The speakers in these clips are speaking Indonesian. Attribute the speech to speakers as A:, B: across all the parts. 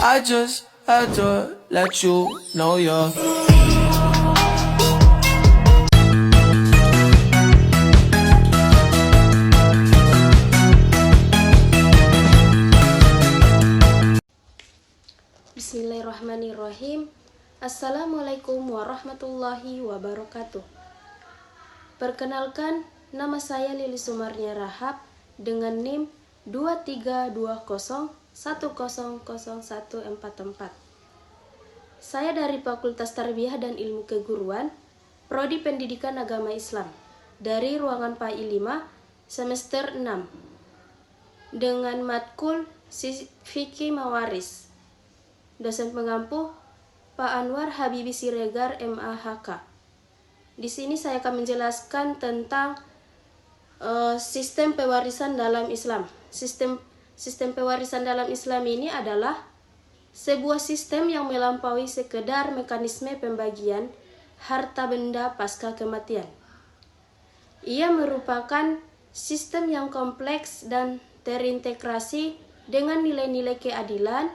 A: I just had to let you know you're
B: Bismillahirrahmanirrahim. Assalamualaikum warahmatullahi wabarakatuh. Perkenalkan, nama saya Lili Sumarnia Rahab dengan NIM 2320100144. Saya dari Fakultas Tarbiyah dan Ilmu Keguruan, Prodi Pendidikan Agama Islam, dari ruangan PAI 5, semester 6, dengan matkul Fikih Mawaris. Dosen pengampu Pak Anwar Habibi Siregar MAHK. Di sini saya akan menjelaskan tentang sistem pewarisan dalam Islam. Sistem pewarisan dalam Islam ini adalah sebuah sistem yang melampaui sekedar mekanisme pembagian harta benda pasca kematian. Ia merupakan sistem yang kompleks dan terintegrasi dengan nilai-nilai keadilan,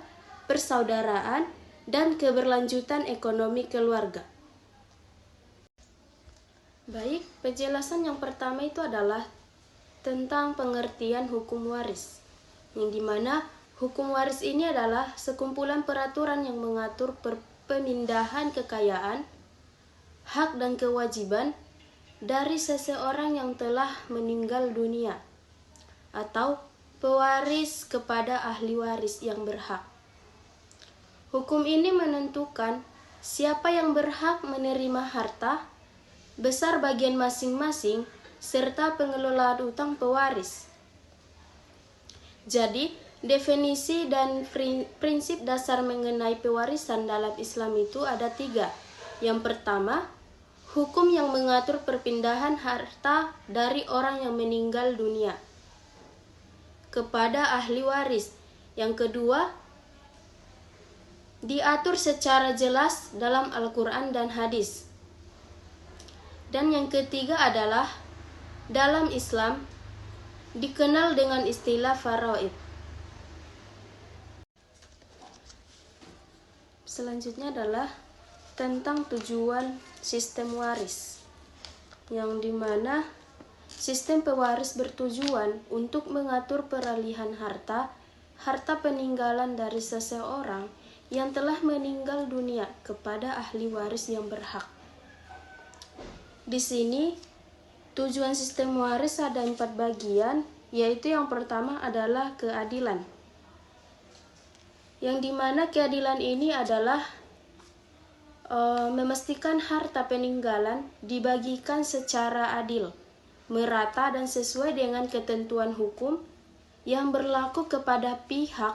B: persaudaraan, dan keberlanjutan ekonomi keluarga. Baik, penjelasan yang pertama itu adalah tentang pengertian hukum waris, yang dimana hukum waris ini adalah sekumpulan peraturan yang mengatur pemindahan kekayaan, hak dan kewajiban dari seseorang yang telah meninggal dunia atau pewaris kepada ahli waris yang berhak. Hukum ini menentukan siapa yang berhak menerima harta, besar bagian masing-masing, serta pengelolaan utang pewaris. Jadi, definisi dan prinsip dasar mengenai pewarisan dalam Islam itu ada 3. Yang pertama, hukum yang mengatur perpindahan harta dari orang yang meninggal dunia kepada ahli waris. Yang kedua, diatur secara jelas dalam Al-Quran dan hadis. Dan yang ketiga adalah dalam Islam dikenal dengan istilah faraid. Selanjutnya adalah tentang tujuan sistem waris, yang dimana sistem pewaris bertujuan untuk mengatur peralihan harta peninggalan dari seseorang yang telah meninggal dunia kepada ahli waris yang berhak. Di sini, tujuan sistem waris ada 4 bagian, yaitu yang pertama adalah keadilan. Yang dimana keadilan ini adalah memastikan harta peninggalan dibagikan secara adil, merata dan sesuai dengan ketentuan hukum yang berlaku kepada pihak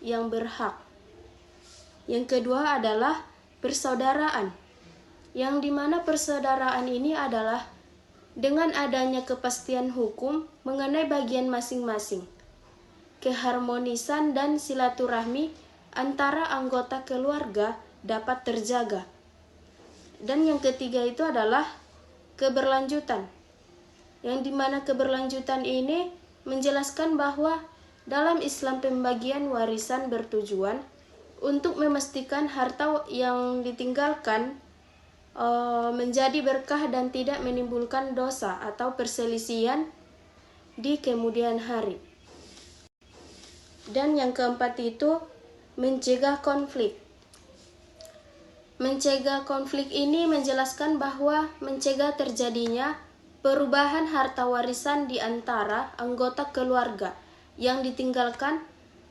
B: yang berhak. Yang kedua adalah persaudaraan, yang dimana persaudaraan ini adalah dengan adanya kepastian hukum mengenai bagian masing-masing, keharmonisan dan silaturahmi antara anggota keluarga dapat terjaga. Dan yang ketiga itu adalah keberlanjutan, yang dimana keberlanjutan ini menjelaskan bahwa dalam Islam pembagian warisan bertujuan untuk memastikan harta yang ditinggalkan menjadi berkah dan tidak menimbulkan dosa atau perselisihan di kemudian hari. Dan yang keempat itu mencegah konflik. Mencegah konflik ini menjelaskan bahwa mencegah terjadinya perubahan harta warisan di antara anggota keluarga yang ditinggalkan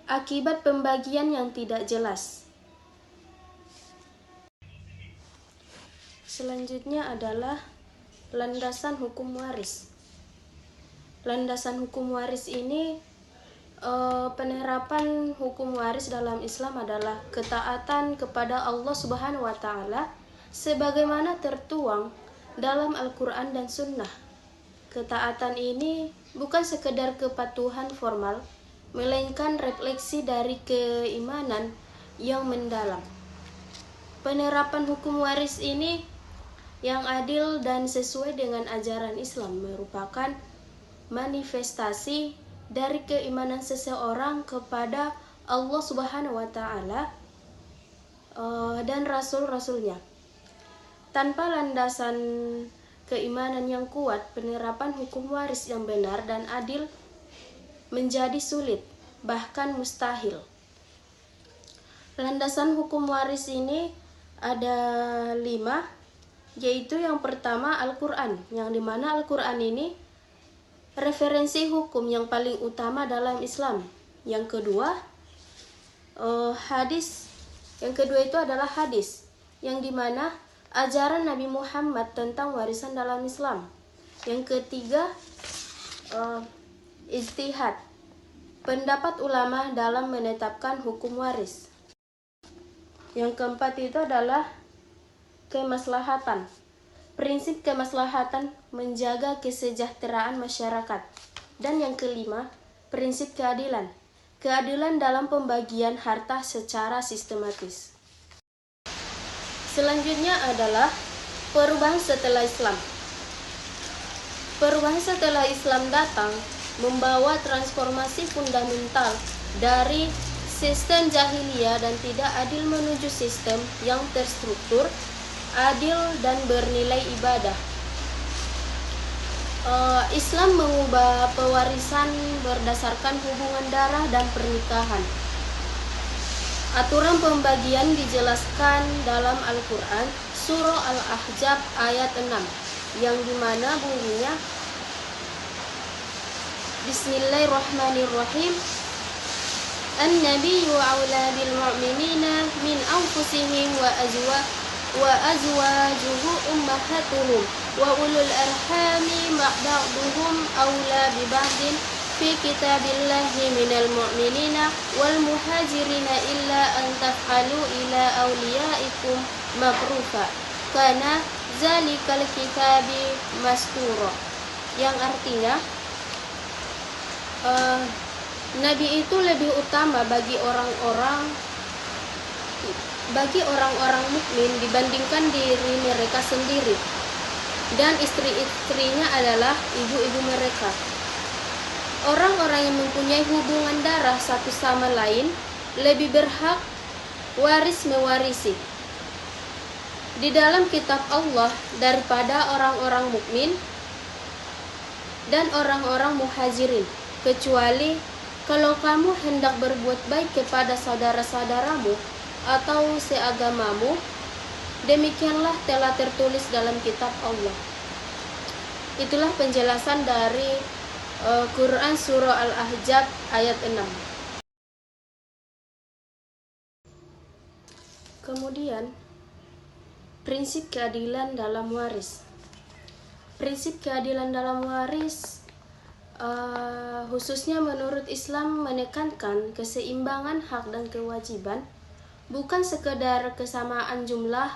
B: akibat pembagian yang tidak jelas. Selanjutnya adalah landasan hukum waris. Landasan hukum waris ini, penerapan hukum waris dalam Islam adalah ketaatan kepada Allah Subhanahu wa Ta'ala sebagaimana tertuang dalam Al-Quran dan Sunnah. Ketaatan ini bukan sekedar kepatuhan formal, melainkan refleksi dari keimanan yang mendalam. Penerapan hukum waris ini yang adil dan sesuai dengan ajaran Islam merupakan manifestasi dari keimanan seseorang kepada Allah Subhanahu wa Ta'ala dan rasul-rasulnya. Tanpa landasan keimanan yang kuat, penerapan hukum waris yang benar dan adil menjadi sulit, bahkan mustahil. Landasan hukum waris ini ada 5, yaitu yang pertama Al-Quran, yang dimana Al-Quran ini referensi hukum yang paling utama dalam Islam. Yang kedua, hadis. Yang kedua itu adalah hadis, yang dimana ajaran Nabi Muhammad tentang warisan dalam Islam. Yang ketiga, ijtihad, pendapat ulama dalam menetapkan hukum waris. Yang keempat itu adalah kemaslahatan, prinsip kemaslahatan menjaga kesejahteraan masyarakat. Dan yang kelima, prinsip keadilan, keadilan dalam pembagian harta secara sistematis. Selanjutnya adalah perubahan setelah Islam. Perubahan setelah Islam datang membawa transformasi fundamental dari sistem jahiliyah dan tidak adil menuju sistem yang terstruktur, adil, dan bernilai ibadah. Islam mengubah pewarisan berdasarkan hubungan darah dan pernikahan. Aturan pembagian dijelaskan dalam Al-Quran, Surah Al-Ahzab ayat 6, yang dimana bunyinya, Bismillahirrahmanirrahim, An-Nabiyyu awla bil mu'minina min anfusihim wa azwajuhu ummahatuhum wa ulul arhami ba'duhum awla bi ba'din fi kitabillahi minal mu'minina wal muhajirina illa an taf'alu ila awliyaikum makrufa kana zalikal kitabi mastura, yang artinya Nabi itu lebih utama bagi orang-orang mukmin dibandingkan diri mereka sendiri, dan istri-istrinya adalah ibu-ibu mereka. Orang-orang yang mempunyai hubungan darah satu sama lain lebih berhak waris mewarisi di dalam kitab Allah daripada orang-orang mukmin dan orang-orang muhajirin, kecuali kalau kamu hendak berbuat baik kepada saudara-saudaramu atau seagamamu, demikianlah telah tertulis dalam kitab Allah. Itulah penjelasan dari Quran Surah Al-Ahzab ayat 6. Kemudian, prinsip keadilan dalam waris. Prinsip keadilan dalam waris khususnya menurut Islam menekankan keseimbangan hak dan kewajiban, bukan sekedar kesamaan jumlah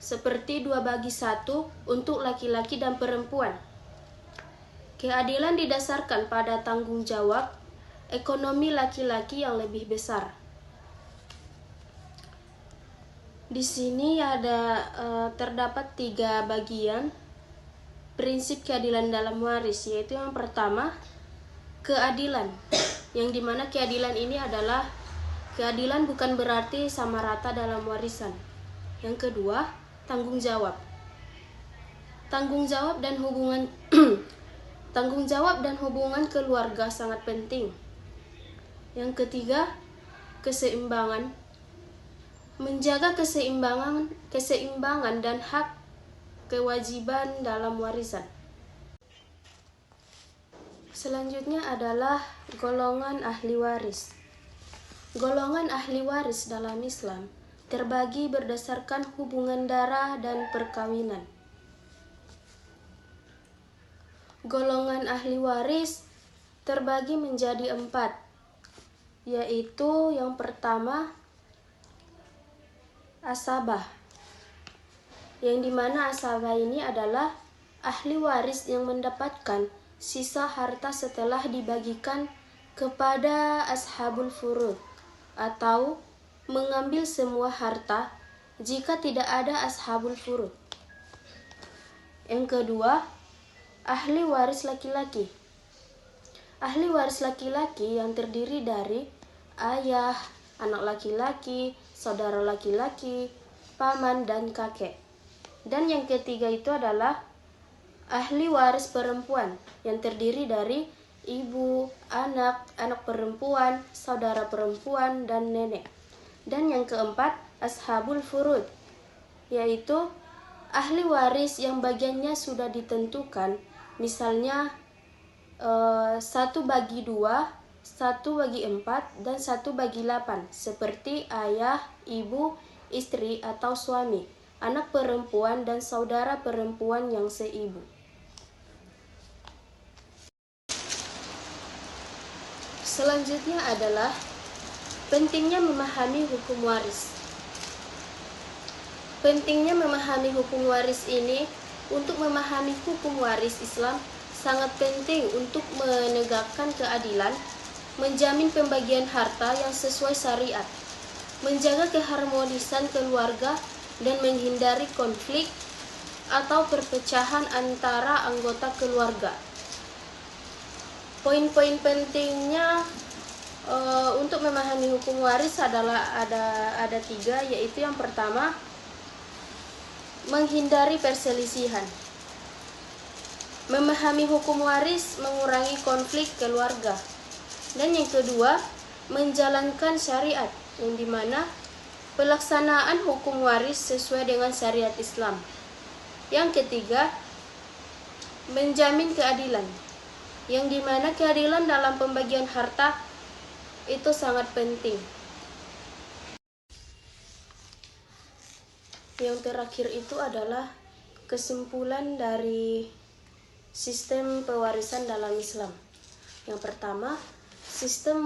B: seperti 2/1 untuk laki-laki dan perempuan. Keadilan didasarkan pada tanggung jawab ekonomi laki-laki yang lebih besar. Di sini ada terdapat 3 bagian prinsip keadilan dalam waris, yaitu yang pertama, keadilan, yang dimana keadilan ini adalah keadilan bukan berarti sama rata dalam warisan. Yang kedua, tanggung jawab. Tanggung jawab dan hubungan tanggung jawab dan hubungan keluarga sangat penting. Yang ketiga, keseimbangan. Menjaga keseimbangan dan hak kewajiban dalam warisan. Selanjutnya adalah golongan ahli waris. Golongan ahli waris dalam Islam terbagi berdasarkan hubungan darah dan perkawinan. Golongan ahli waris terbagi menjadi 4, yaitu yang pertama, asabah, yang dimana asabah ini adalah ahli waris yang mendapatkan sisa harta setelah dibagikan kepada ashabul furud, atau mengambil semua harta jika tidak ada ashabul furud. Yang kedua, ahli waris laki-laki. Ahli waris laki-laki yang terdiri dari ayah, anak laki-laki, saudara laki-laki, paman, dan kakek. Dan yang ketiga itu adalah ahli waris perempuan yang terdiri dari ibu, anak, anak perempuan, saudara perempuan, dan nenek. Dan yang keempat, ashabul furud, yaitu ahli waris yang bagiannya sudah ditentukan, misalnya 1/2, 1/4, dan 1/8, seperti ayah, ibu, istri atau suami, anak perempuan, dan saudara perempuan yang seibu. Selanjutnya adalah pentingnya memahami hukum waris. Pentingnya memahami hukum waris ini, untuk memahami hukum waris Islam sangat penting untuk menegakkan keadilan, menjamin pembagian harta yang sesuai syariat, menjaga keharmonisan keluarga, dan menghindari konflik atau perpecahan antara anggota keluarga. Poin-poin pentingnya untuk memahami hukum waris adalah ada 3, yaitu yang pertama, menghindari perselisihan. Memahami hukum waris mengurangi konflik keluarga. Dan yang kedua, menjalankan syariat, yang dimana pelaksanaan hukum waris sesuai dengan syariat Islam. Yang ketiga, menjamin keadilan, yang dimana keadilan dalam pembagian harta itu sangat penting. Yang terakhir itu adalah kesimpulan dari sistem pewarisan dalam Islam. Yang pertama, sistem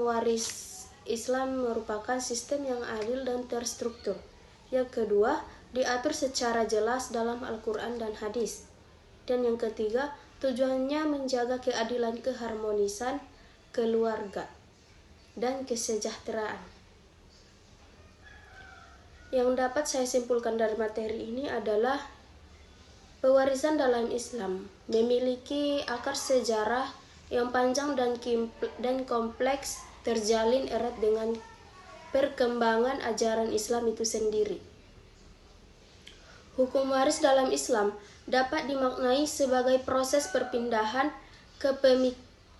B: waris Islam merupakan sistem yang adil dan terstruktur. Yang kedua, diatur secara jelas dalam Al-Quran dan hadis. Dan yang ketiga, tujuannya menjaga keadilan, keharmonisan keluarga, dan kesejahteraan. Yang dapat saya simpulkan dari materi ini adalah pewarisan dalam Islam memiliki akar sejarah yang panjang dan kompleks, terjalin erat dengan perkembangan ajaran Islam itu sendiri. Hukum waris dalam Islam dapat dimaknai sebagai proses perpindahan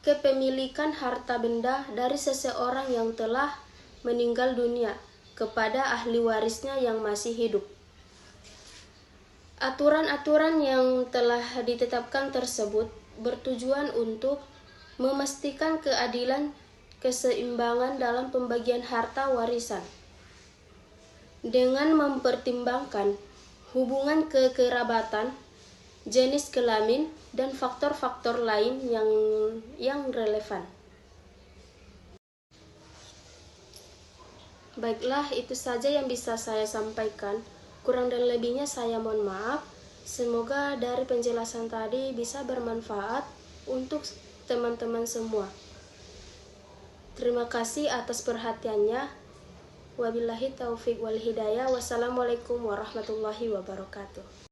B: kepemilikan harta benda dari seseorang yang telah meninggal dunia kepada ahli warisnya yang masih hidup. Aturan-aturan yang telah ditetapkan tersebut bertujuan untuk memastikan keadilan, keseimbangan dalam pembagian harta warisan dengan mempertimbangkan hubungan kekerabatan, jenis kelamin, dan faktor-faktor lain yang relevan. Baiklah, itu saja yang bisa saya sampaikan. Kurang dan lebihnya saya mohon maaf. Semoga dari penjelasan tadi bisa bermanfaat untuk teman-teman semua. Terima kasih atas perhatiannya. Wabillahi taufiq wal hidayah. Wassalamualaikum warahmatullahi wabarakatuh.